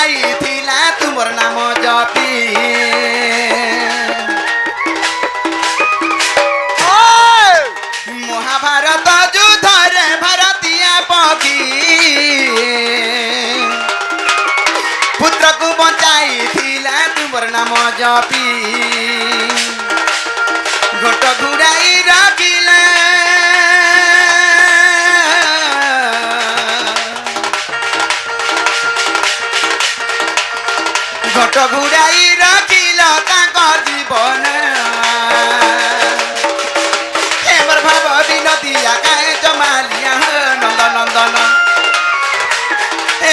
ବଞ୍ଚାଇଥିଲା ତୁମର ନାମ ଜପି ମହାଭାରତ ଯୁଦ୍ଧରେ ଭାରତୀୟ ପକ୍ଷୀ ପୁତ୍ରକୁ ବଞ୍ଚାଇଥିଲା ତୁମର ନାମ ଜପି ଘଟ ଘୁରାଇ ରଖିଲେ ঘট ঘুরাই রাখিল তাঙ্ক জীবন এবার ভাব বিনদিয়া কায়ে জমালিয়া নন্দ নন্দন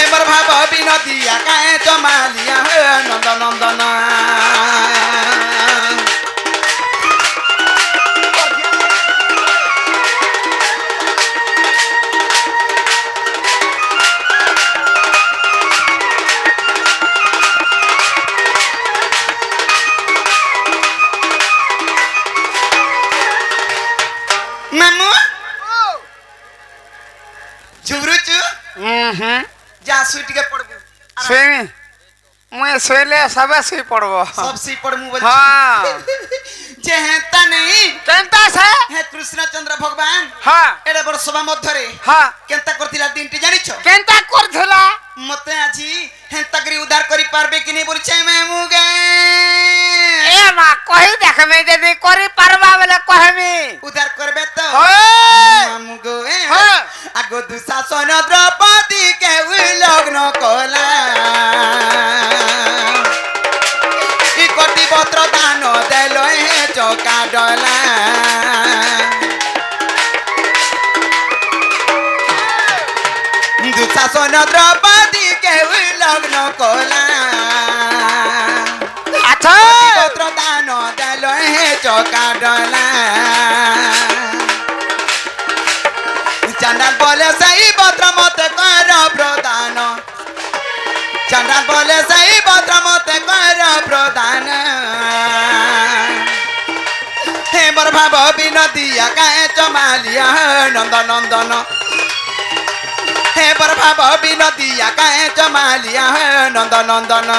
এবার ভাব বিনদিয়া কায়ে জমালিয়া নন্দ নন্দন মামু ঝুরুচু যা শুই টিকে পড়বু শুইমি মুই শুইলে সবে শুই পড়ব সব শুই পড়মু বলছি হ্যাঁ যে হেতা নেই কেনতা সে হে কৃষ্ণচন্দ্র ভগবান হ্যাঁ এড়ে বড় সভা মধ্যরে হ্যাঁ কেনতা করতিলা দিনটি জানিছ কেনতা করছিলা মতে আজি হেতা করি উদ্ধার করি পারবে কি নি বলছে মামু গে এ মা কহি দেখমে যদি করি পারবা বলে কহমি উদ্ধার করবে তো হ্যাঁ মামু গো হ্যাঁ আগো দুঃশাসন দ্রৌপদী কে লগ্ন কলা ই কোটি পত্র দান দেল হে চকা ডলা দুঃশাসন দ্রৌপদী কে লগ্ন কলা আচ্ছা পত্র দান দেল হে চকা ডলা চান্ডাল বলে সেই পত্র মতে কর প্রদান চান্ডাল বলে সেই পত্র মতে কর প্রদান হে বর ভাব বিনদিয়া কায়ে চমালিয়া নন্দ নন্দন হে বর ভাব বিনদিয়া কায়ে চমালিয়া নন্দ নন্দন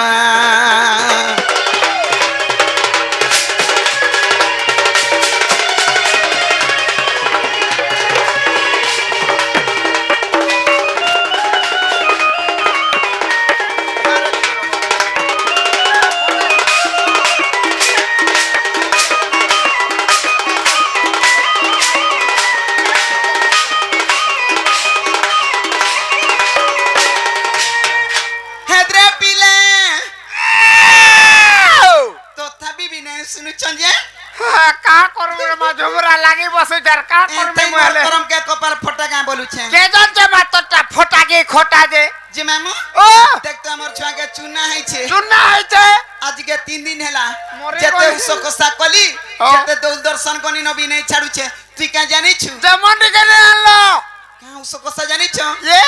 का करबे मा झुमरा लागी बसे जार का करबे मोले करम के कपाल फटा का बोलु छे के जन जे मातटा फटा के खोटा दे जे मामू ओ देख तो हमर छुआ के चुना है छे चुना है छे आज के 3 दिन हैला मोरे जेते गली। उसो कोसा कली जेते दूरदर्शन कोनी नबी नहीं छाडू छे तू का जानी छु जे मंडी के ले आनलो का उसो कोसा जानी छु ए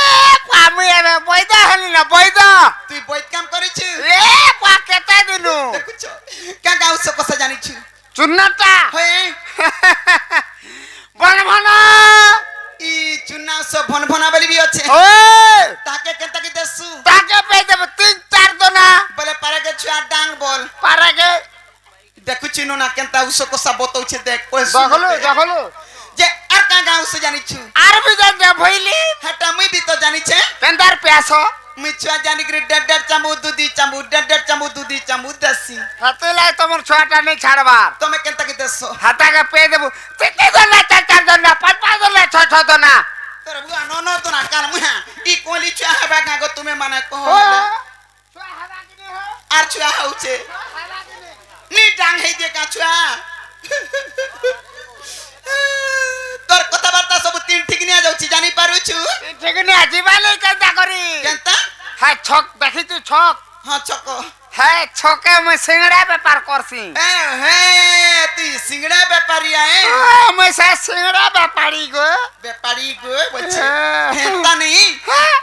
पामी एबे बैदा हली ना बैदा तू बैठ काम करी छु ए पा केते दिनु देखु छु का उसो कोसा जानी छु चुन्नाटा होए बन बना ई चुना सब भन भना बोली भी अच्छे ओए ताके केनता की देसु ताके पे देब 3-4 दोना बोले पारे के छुआ डांग बोल पारे के देखु चिनो ना केनता उसो कोसा बतौ छे देख कोई देखलो जे आ का गाँव से जानी छु आर भी जान दे भइली हटा मुई भी तो जानी छे केंदार प्यासो मिछुआ जानी कि डड चामू दूधी चामू डड चामू दूधी चामू दसी हतेलाई तमर छोटा नहीं छाड़बार तमे केनता की देसो हाता के पे देबु तिती दोना 4-4 दोना 5-5 दोना 6-6 दोना तोर बुआ न तो ना काल मुहा ई कोली छुआ हबा का गो तुमे माने को ओ छुआ हवा कि नहीं हो आर छुआ होचे हवा कि नहीं नी डांग है दे का छुआ तोर कथा बार्ता सब तीन ठीक नहीं आ जाउची जानी पारु छु ठीक नहीं आजीबाले केंता करी केनता हाय छक देखि तू छक हां छको है छके मैं सिंगड़ा व्यापार करसी हे ती सिंगड़ा व्यापारी आए मैं से सिंगड़ा व्यापारी गो बच्चे हेता नहीं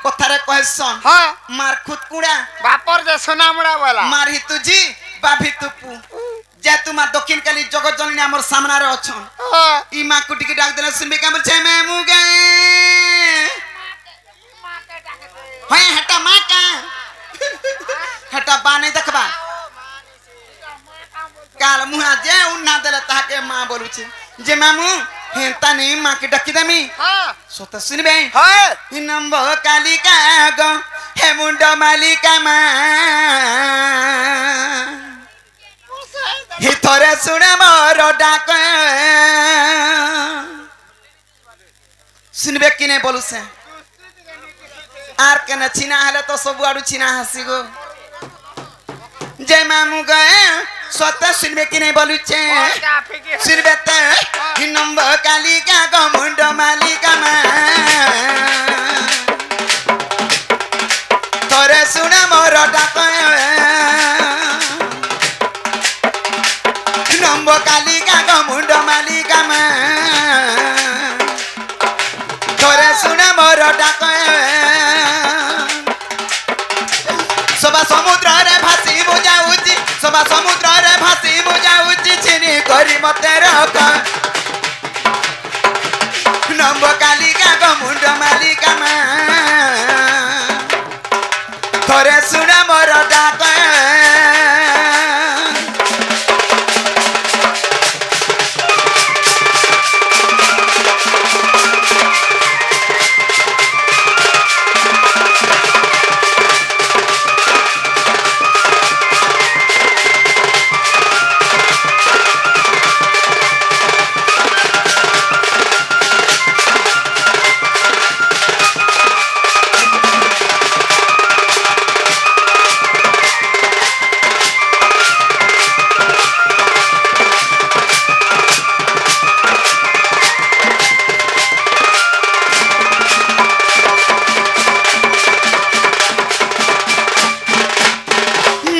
कथारे कहसन हां मार खुद कुड़ा बापर जे सुनामड़ा वाला मार ही तुजी बाभी तुपू जे तुमा दक्षिण काली जगत जननी हमर सामना रे अछन ई मां कुटी के डाक देना सुनबे का बोल छै मैं मुगे हां हटा मां का ता बाने देखबा काल मुहा जे उन्ना देले ताके मां बोलुछे जे मामू हेंता नहीं मां के डकी देमी हां सोता सुनबे हां नंब कालिका गो हे मुंड मालिका मां हि थरे सुने मोर डाक सुनबे कि नहीं बोलू से आर के चिना हले तो सब आड़ू चिना हसी गो जय मामू गए स्वतः सुनबे कि नहीं बोलू छे सुनबे ते हि नंब कालिका गो मुंड मालिका मां थरे सुने मोर डाक नंब कालिका गो मुंड मालिका मां थरे सुने मोर डाक सभा समुद्र रे भासी बुझाउची सभा समुद्र रे भासी बुझाउची चिनी करी मते रख नंब कालिका गो मुंड मालिका मां थरे सुने मोर डाक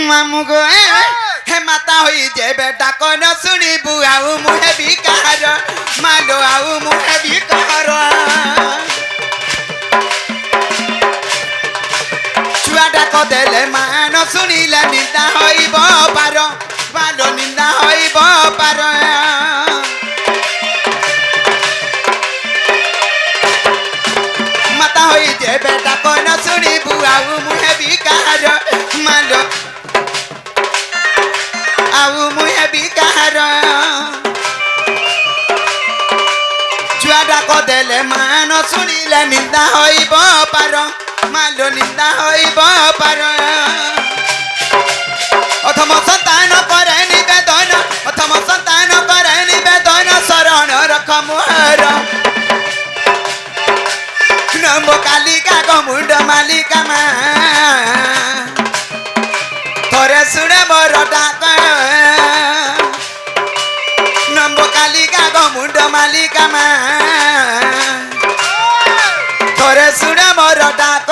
मामू गो हे माता होई जे बेटा को न सुनी बुआऊ मुहे बिकार मालो आऊ मुहे बिकार छुआटा को देले मान सुनिले निंदा होइब पार मालो निंदा होइब पार माता होई जे बेटा को न सुनी बुआऊ मुहे बिकार मालो आऊ मुहे बिकार छुआटा को देले मान सुनिले निंदा होइब पार मालो निंदा होइब पार अथम संतान करे निवेदन अथम संतान करे निवेदन शरण रख मोहर नंब कालिका गो मुंड मालिका मां थरे सुने मोर डाक नंब कालिका गो मुंड मालिका मां थरे सुने मोर डाक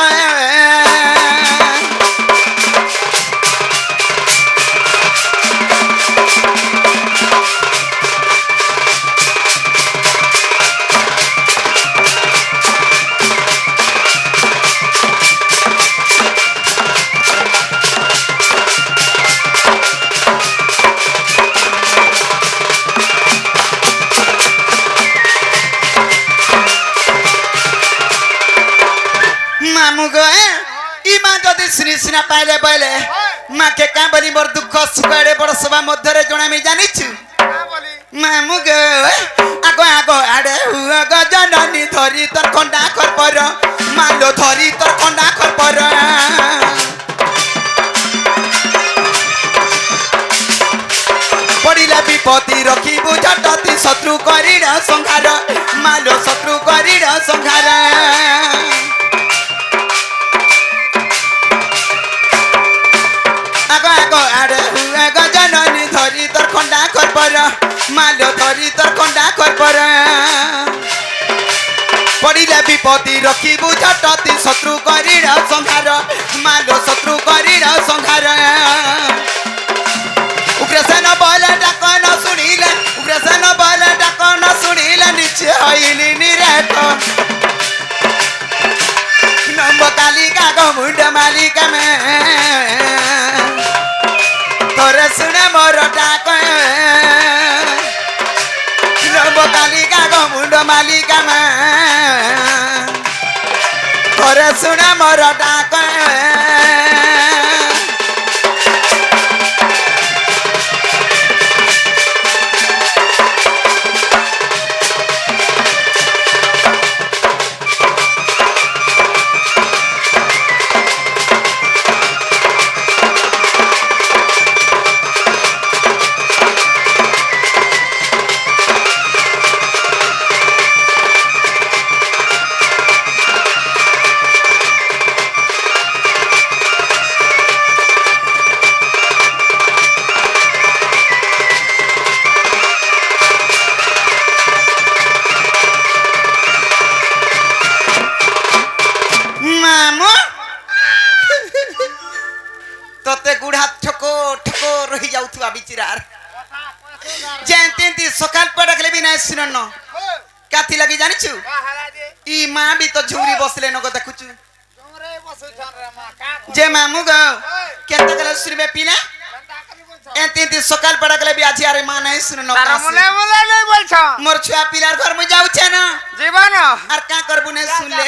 मामू गो इमा जदि श्री सिना पाइले पहिले माँ के का बोली मोर दुख सुख एड़े बड़ सभा मध्य जनामी जानिछु मामू गो आगो आगो आड़े हुआ गो जननी धरी तर खंडा कर पर मालो धरी तर खंडा कर पर पड़िला विपत्ति रखी बुझटती शत्रु करीर संहार मालो शत्रु करीर संहार आगो आगो आड़े हुआ गो जननी धरी तर खंडा कर पर मालो धरी तर खंडा कर पर पड़िला विपत्ति रखी बुझटती शत्रु करीर संहार मालो शत्रु करीर संहार उग्रसेन बल डाक न शुणिले उग्रसेन बल डाक न शुणिले निश्चय हईली निरेख नंब कालिका गो मुंड मालिका में थोरे सुने मोर डाक नंब कालिका गो मुंड मालिका में थोरे सुने मोर डाक তোতে গুড়া ঠকো ঠকো রহি যাউথিবা বিচিরার যেন্তি সকাল পড়াকলে বি নাই শুনন কাথি লাগি জানিছু ই মা বি তো ঝুরি বসলে নগ দেখুছু যে মামু গো কেতে গলে শুনবে পিলা এন্তি সকাল পড়াকলে বি আজি আরে মা নাই শুনন তার মনে মনে নাই বলছ মোর ছুয়া পিলার ঘর মু যাউছে না জীবন আর কা করবু না শুনলে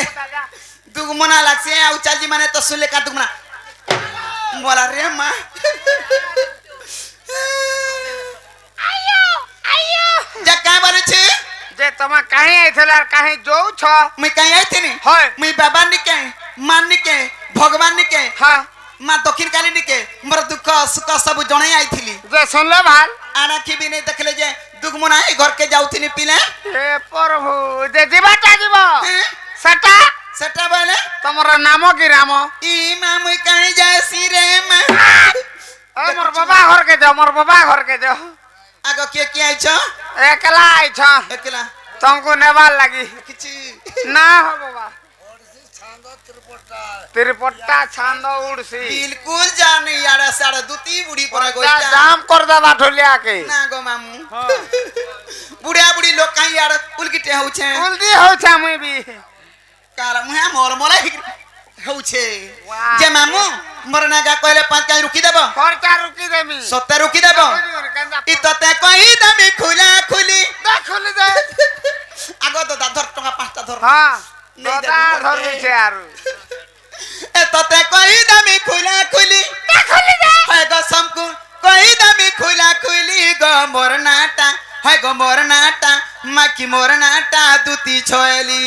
দুগ মনা লাগছে আউ চালজি মানে তো শুনলে কা দুগ মনা বলা রে মা যা কা বলেছে যে তোমা কাহে আইছিল আর কাহে যাও ছ মুই কাই আইতিনি হয় মুই বাবা নিকে মান নিকে ভগবান নিকে হ্যাঁ মা দক্ষিণ কালী নিকে মোর দুঃখ সুখ সব জনাই আইছিলি যে শুনলো ভাল আনা কি বিনে দেখলে যে দুগ মনা এই ঘরকে যাউতিনি পিলে হে প্রভু যে দিবাটা দিব সেটা সেটা বলে তোমার নাম কি রাম ই মা মুই কাই যাইছি রে মা মোর বাবা ঘরকে যাও মোর বাবা ঘরকে যাও আগো কে কে আইছ একলা আইছ একলা তোমাকে নেবার লাগি কিছু না হো বাবা তিরপট্টা ছান্দ উড়ছি बिल्कुल जाने यार साढ़े दूती बुढ़ी पर गोइता जाम कर दे बाठलिया के ना गो मामू बुढ़िया बुढ़ी लोग कहीं यार उलगिटे होछे जल्दी हो छा मुई भी काला मुहा मोर मोला होछे वाह। जे मामू मरना गा कहले 5 काई रुकी देबो खर्चा रुकी देमी सत्ता रुकी देबो इ तते कहि दमी खुला खुली देखुली दे आगो तो धर टका 5 टा धर हां नहीं दादा देबो धरु छे आरु ए तते कहि दमी खुला खुली देखुली दे है गो समकु कहि दमी खुला खुली गो मोर नाटा है गो मोर नाटा माकी मोर नाटा दूती छोयली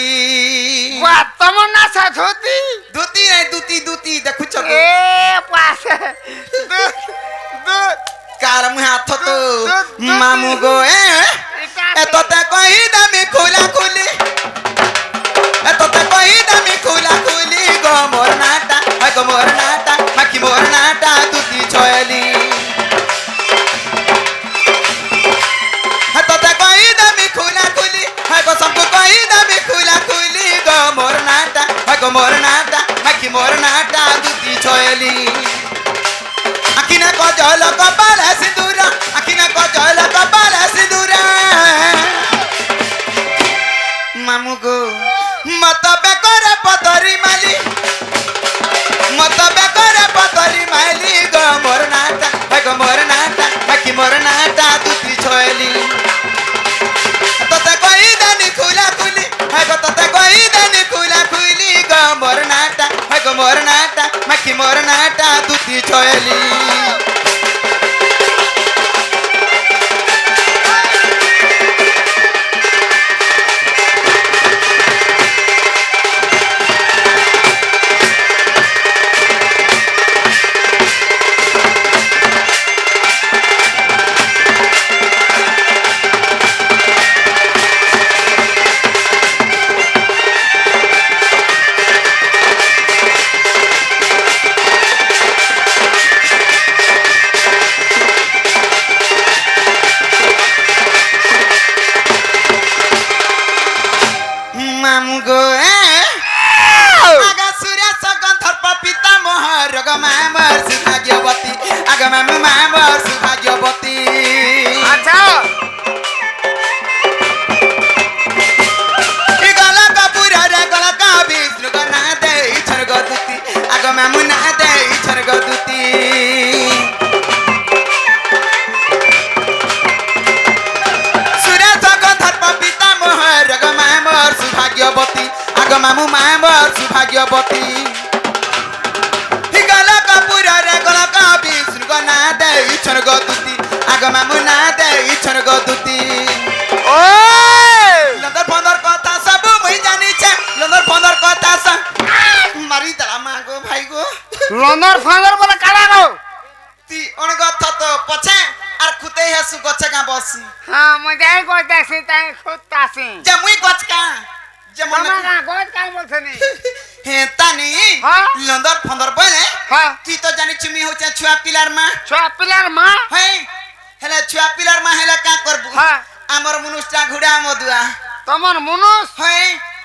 वा तमन्ना सा धोती दूती रे दूती दूती देखु छको ए पासे दू दू कार मुहा हाथ तो मामू गो ए तते कहि दमी खुला खुली ए तते कहि दमी खुला खुली गो मोर नाटा है गो मोर नाटा माकी मोर नाटा दूती छोयली तते कहि दमी खुला खुली है गो सबको कहि दमी खुला खुली गो मोर नाटा है गो मोर नाटा माकी मोर नाटा दूती छोयली आखिना को जल कपाल सिंदूरा आखिना को जल कपाल सिंदूरा मामू गो मत बेकर पतरी माली मत बेकर पतरी माली गो मोर नाटा है गो मोर नाटा बाकी मोर नाटा दूती छोयली तते कहि दानी खुला खुली है गो तते कहि दानी खुला खुली गो मोर नाटा है गो मोर नाटा बाकी मोर नाटा दूती छोयली मामू गो आगा सूर्य सगंधर पिता मोहर ग मामर सुभाग्यवती आगा मामू मामर सुभाग्यवती अच्छा ई गला कपूर रे गला का विष्णु ग ना दे इछर ग दुती आगा मामू ना दे इछर ग दुती सूर्य सगंधर पिता मोहर ग मामर सुभाग्यवती आगा मामू मामर सुभाग्यवती गला कपूर रे गला का विष्णु ग ना दे इछर ग दुती आगा मामू ना दे इछर ग दुती ओए लंदर पंदर कथा सब मुई जानी छे लंदर पंदर कथा सब मारी तला मा गो भाई गो लंदर फादर बोले काला गो ती अनगत तो पछे आर खुते हेसु गछ का बसी हां म जाई को तासी ताई खुद तासी जे मुई गछ का जे मन मामा का गोद काई बोलथनी हे तानी हाँ? लंदर पंदर बोले हां ती तो जानी छुमी होचे छुआ पिलार मा छुआ पिलार मा हे हेले छुआ पिलार मा हेले का करबू हां हमर मनुष्टा घुड़ा मदुआ तमन मुनुस हे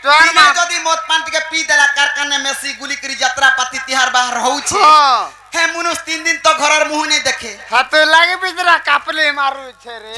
तोर दिने मा जदी मत पान के पी देला कारखाने में सी गुली करी यात्रा पाती तिहार बाहर होउछे हां हे मनुष्य 3 दिन तो घरर मुंह नहीं देखे হাতে লাগি বিজরা কাপলে মারুছে রে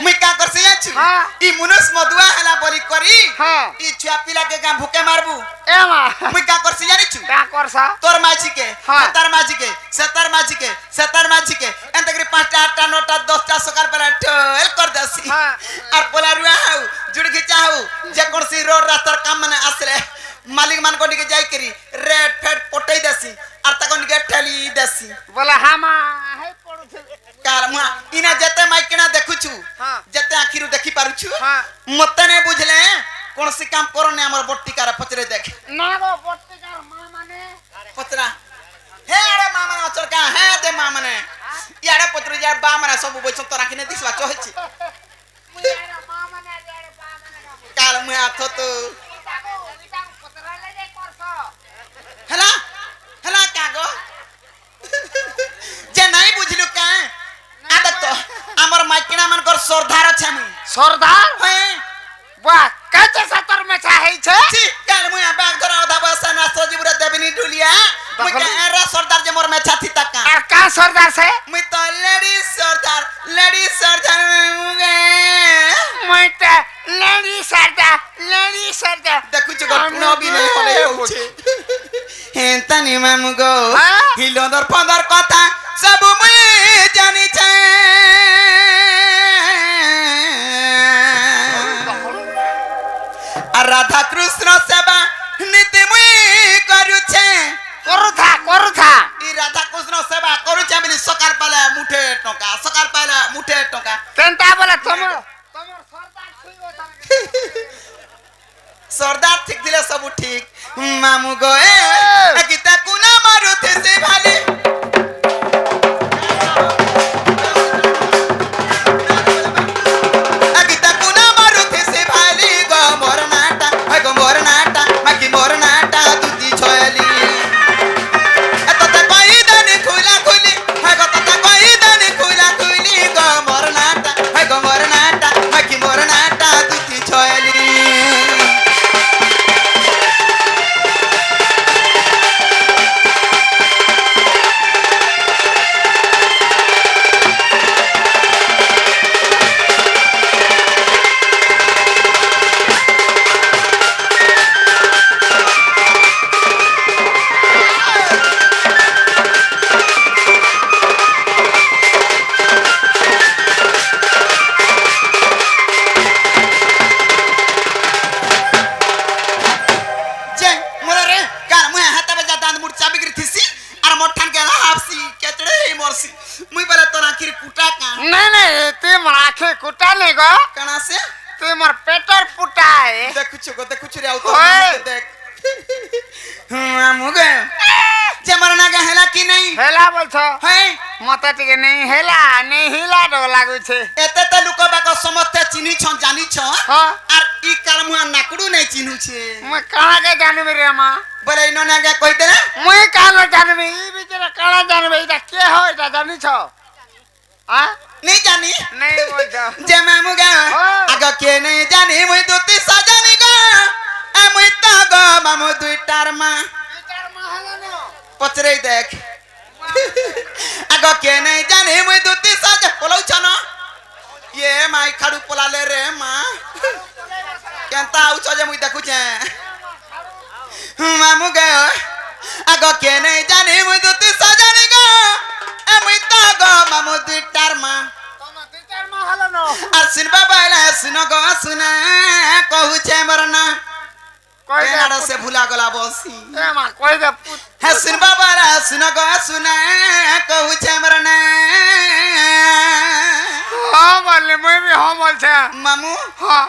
मुई का करसी जाछु हाँ। ई मुनुस मधुआ हला बोली करी हाँ। ई छुआ पिला के गां भूखे मारबू এ মা मुई का करसी जानिछु কা করছা तोर माजी के हाँ। सतार माजी के सतार माजी के सतार माजी के एंतगरी 5टा 8टा 9टा 10टा सकाल बेला ठोल कर दसी हाँ। और पोला रुआ हाउ जुड़ घिचा हाउ जे कोनसी रोड रास्तार काम माने आसले मालिक मान को निके जाई करी रेड फेड पटई दसी और तको निके ठेली दसी বলে হামা হেই পড়ুছে कार मुआ इना जते माइकना देखुछु हाँ। जते आखिरु देखि पारुछु हाँ। मते ने बुझले कोनसी काम करने हमर बट्टी कार पचरे देख না গো পত্রিকার মা মানে पचरा हे अरे मामा अचर का हे दे मामा ने यारे पचरे यार बा मारा सब बोइछ तो राखिने दिसवा चोहिछि মুই এরা মা মানে আর বা মানে कार मुआ थतो ইটা পত্রালে যে করছ हला हला कागो जे नहीं बुझलु का आदत तो हमर माइकना मन कर सरदार छमी সর্দার हे বাহ কাছে সাতর মেছা হইছে ছি कार मुआ बाग धरा ओधा बसा ना सजीबुरा देबनी डुलिया मुई का एरा सरदार जे मोर में छाती तका আর কা সর্দার সে मुई तो लेडी सरदार मुगे মইটা লেডি সর্দার देखु छु घटना भी नहीं होले होछे हेंतनी मामु गो हाँ? हिलोदर पंदर कथा सब मुई जानि छे आ राधा कृष्ण सेवा नीति मुई करू छे করুথা ई राधा कृष्ण सेवा करू छे बिनी सकाल पाले मुठे टका তেনটা বলে তোমার সর্দার ঠিক হইতা सरदार ठीक दिले सब ठीक मामू गो ए गीता कुना मारुति से भाले गीता कुना मारुति से भाले गो मोरनाटा माकी मोरनाटा दुती छोयली तते कोई दनी खुला खुली गो तते कोई दनी खुला खुली गो मोरनाटा माकी मोरनाटा दुती छोयली जे मोरे रे कार मुए हाता बजा दांत मुड़ चाबी गिर थिसी और मोठान के हाफसी केचड़े ही मोरसी मुई बोले तोरा आखिर कुटा का নাই নাই তুই মাখে কুটা নে গো कणा से তুই মোর পেটর পুটায় देखु छु रे आउ तो ओए। देख मुगे जे मरना के हेला की नहीं হেলা বলছ है মতে টিকে নেই হেলা নেই হিলা ডো লাগুছে एते त लुको बाको समस्ते चिनी छ जानी छ হ্যাঁ और ई कार मुआ नाकड़ू नहीं चिन्हू छे মুই কানাকে জানিবি রে মা बोले इनो ना के कहि दे মুই কানা জানিবি ই ভিতরে কানা জানিবি এটা কে হয় এটা জানিছ হ্যাঁ नहीं जानी নেই বলছ जे मामुगा ओए। आगो के नहीं जानी मुई दुती सजनी गो ए मुई तो गो मामु दुईटार मा এটার মা হলো না पचरे देख आगो के नहीं जानी मुई दुती सज पोलौ छ न ये माई खाडू पोलाले रे मा केनता आउ छ जे मुई देखु छे मामुगा आगो के नहीं जानी मुई दुती सजनी गो ए मुई तो गो मामु दुईटार मा তোমার এটার মা হলো না আর সিনবা বাইলা সিনো গো सुना कहू छे मरना কই দে केनाडा से भुला गला बसी এ মা কই দে है सिनबा बाला सिनो गो सुना कहू छे मरना হ্যাঁ বললে মুই বি হ্যাঁ বলছে मामू হ্যাঁ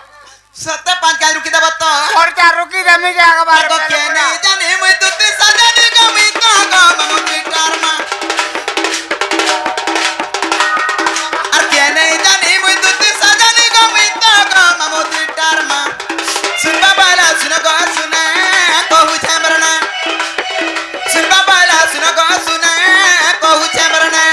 7-5 का रुकी दब तो খরচা রুকি দেমি যে একবার आगो के नहीं जाने मैं दुती सजनी गो मैं तो गो मामू पिटार मा और के नहीं जाने मैं दुती सजनी गो मैं तो गो मामू पिटार मा सिनबा बाला सिनो गो सुना कहू छे मरना सिनबा बाला सिनो गो सुना कहू छे मरना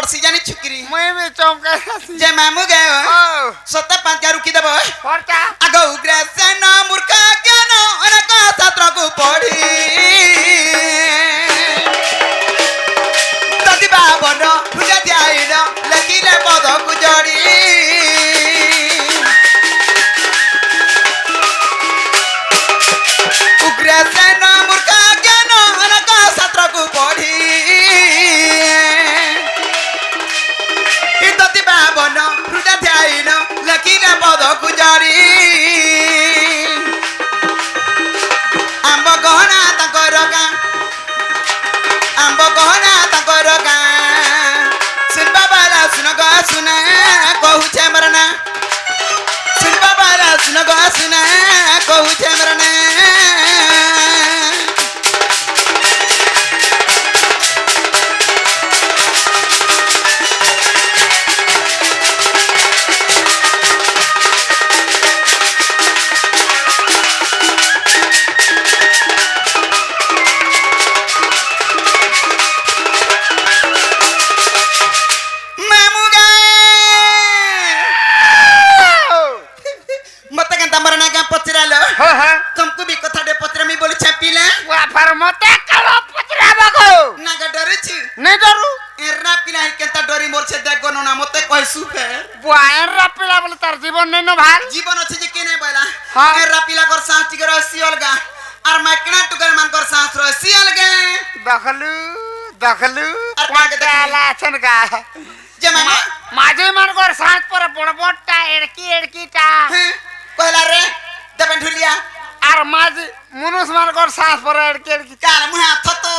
बसी जानी छुकरी मुई भी चमके जे मामू गए ओ सत्ता 5 रुकी देबो फरता आगो उग्रसेन मूर्ख ज्ञान अनेक शास्त्र को पढ़ी तदि बाबन पूजा ध्यान लखिले पद को जोड़ी उग्रसेन मूर्ख ज्ञान अनेक शास्त्र को पढ़ी तदि बाबन पूजा ध्यान लखिले पद को जोड़ी आंब गहना ताकर गां आंब गहना ताकर गां सुनबा बाला सुन ग सुना कहूछे मरना सुनबा बाला सुन ग सुना कहूछे मरना तुमको भी कथा दे पत्र में बोली छापीला वा पर मते कलो पतरा बगो ना का डरे छी नहीं डरू एरना पिला है केता डरी मोर छे देख गनो ना मते कहि सुफेर बुआर रापिला बोले तार जीवन नहीं न भाल जीवन अछि जे के नै बोला हाँ। एरना पिला कर सांस टिकर हसी अलगा और माकना टुकर मान कर सांस रसी अलगा दखलू दखलू और मां के काला छन का जे मामा माझे मन कर सांस पर बड़बड़टा एड़कीटा कहला रे देबन ढुलिया আর মাঝে মনুষ মানকর শ্বাস পরে এড়কি কাল মুহা থতো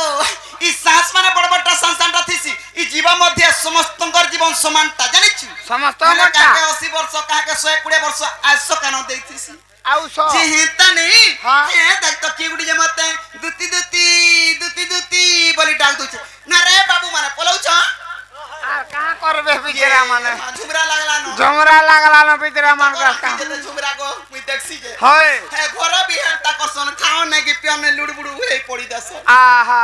ই শ্বাস মানে বড় বড় সংস্থানটা থিসি ই জীবন মধ্যে সমস্তঙ্কর জীবন সমানতা জানিছু সমস্ত মানে মোটা কাকে 80 বর্ষ কাকে 120 বর্ষ আইসো কেন দেইছিস আউ সো যে হেতা নেই হ্যাঁ। এ দেখ তো কি গুড়ি যে মতে দুতি দুতি দুতি দুতি বলি ডাক দউছে না রে বাবু মানে পলাউছ আর কাহা করবে বিচরা মানে ঝুমরা লাগলা ন জমরা লাগলা না বিচরা মান का কা ঝুমরা গো মুই দেখছি যে হয় হে ঘর বি হেতা করছন খাও নাই কি পিয়নে লুড়বুড়ু হই পড়ি দাস আহা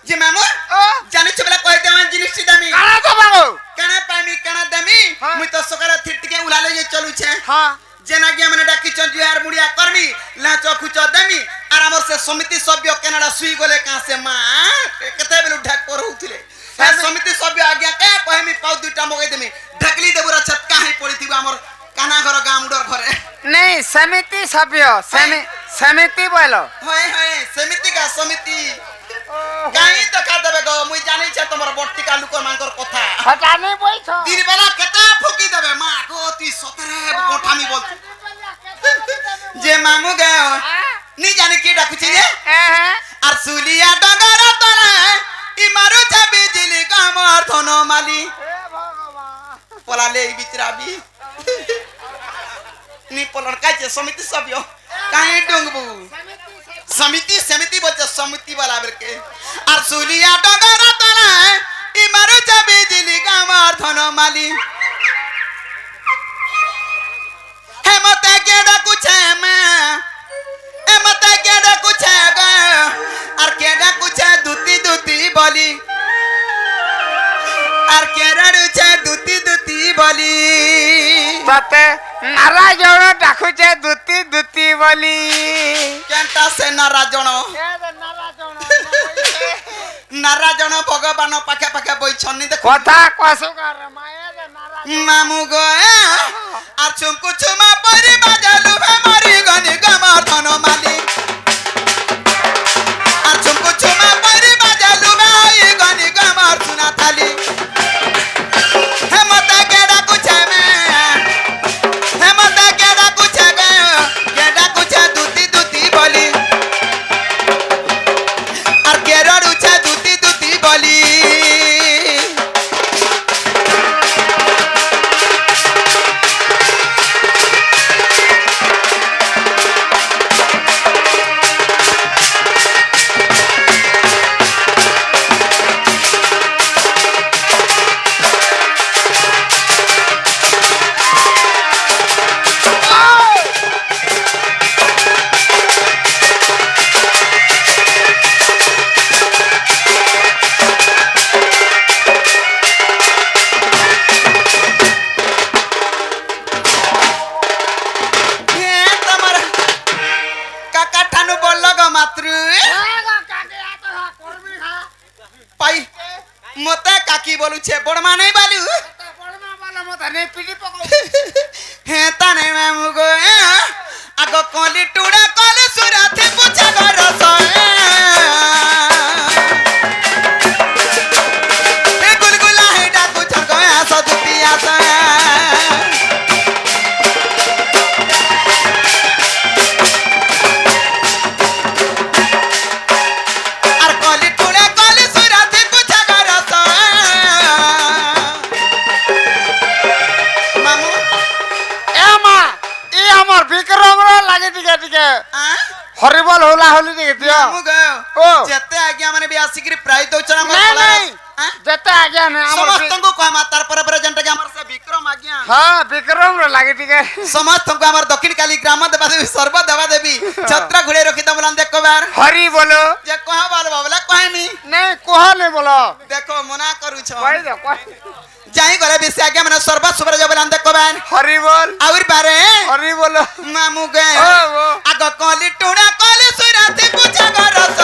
যে মামু ও জানিছ বলা কই দেওয়ান জিনিস দামি কানা তো বাগো কানা পাইমি কানা দামি হ্যাঁ। মুই তো সকালে থিটকে উলালে যে চলুছে হ্যাঁ जेना कि हमने डाकी चंजुहार मुड़िया करमी लाचो खुचो दमी और हमर से समिति सभ्य कनाडा सुई गले का से मां कते बेलु ढक पर होथिले से समिति सभ्य आज्ञा के कहमी पाउ दुटा मगे देमी ढकली देबुरा छटका है पड़ीथिबा हमर काना घर गामडर घरे नहीं समिति सभ्य समिति बोलो होय होय समिति का समिति काई तो खा देबे गो मुई जानि छे तमर बट्टी का लुकर मांकर कथा हटा नहीं बोइछो दिन बेला केते फुकी देबे मां गो ती सतरे कोठामी बोल जे मामू गयो नी जाने की डाकुची जे আর সুলিয়া ডঙ্গর তলে ই মারুছে বিজলি কামর ধন মালি পলালে এই বিচরাবি নি পলর কাছে সমিতি সভ্য কাই ডঙ্গবু সমিতি সমিতি বলছে সমিতি वाला বেরকে আর সুলিয়া ডঙ্গর তলে ই মারুছে বিজলি কামর ধন মালি হেমতে কে ডাকুছে মা এমতে কে ডাকুছে গো আর কে ডাকুছে দুতি দুতি বলি আর কে ডাকুছে দুতি দুতি বলি ততে নারায়ণ ডাকুছে দুতি দুতি বলি কেনটা সে নারাজণ নারাজণ ভগবান পাখে পাখে বইছনি দেখো কথা কসুকার মায়া যে নারায়ণ মামু গো আর চুমকু চুমা পরি বাজালু হে মরি গনি গমর ধন মালি আর চুমকু চুমা পরি বাজালু হে গনি গমর সুনা থালি হে মতে কেডা কুছে মে হে মতে কেডা কুছে গে কেডা কুছে দুতি দুতি বলি আর কেডা রুছে দুতি দুতি বলি মতে কাকি বলুছে বড় মা নাই বালু বড়মা বলে মতো নেই পিটি পকাও হে তানে মামু গো আগ কলি টুড়া কলি সুরাতে পুছা ঘর হে গুলগুলা হে ডাকু ছাগো আস দুটি আস আর কলি টুড়া কলি সুরাতে পুছা ঘর মামু এ মা ই আমার বিক্রম লাগে টিকে টিকে হরিবল হোলা হলি টিকে দিও মামু গো ও যেতে আজ্ঞা মানে বি আসিকি প্রায় দউছন আমার নাই কলা নাই যেতে আজ্ঞা না আমার সমস্তଙ୍କୁ কহমা তারপরে পরে যেনটা আমার সে বিক্রম আজ্ঞা হ্যাঁ বিক্রম লাগে টিকে সমস্তଙ୍କୁ আমার দক্ষিণ কালী গ্রাম দেবা দেবী সর্ব দেবা দেবী ছত্র ঘুরে রখি দমলান দেখবার হরি বলো যে কহ বল বাবলা কহনি নাই কোহলে বলো দেখো মনা করুছ কই দে কই যাই গলে বেশি আজ্ঞা মানে সর্ব সুবরে জবলান দেখবার হরি বল আউর পারে হরি বলো মামু গে ও ও আগ কলি টুনা কলি সুরাতে পুছা গরস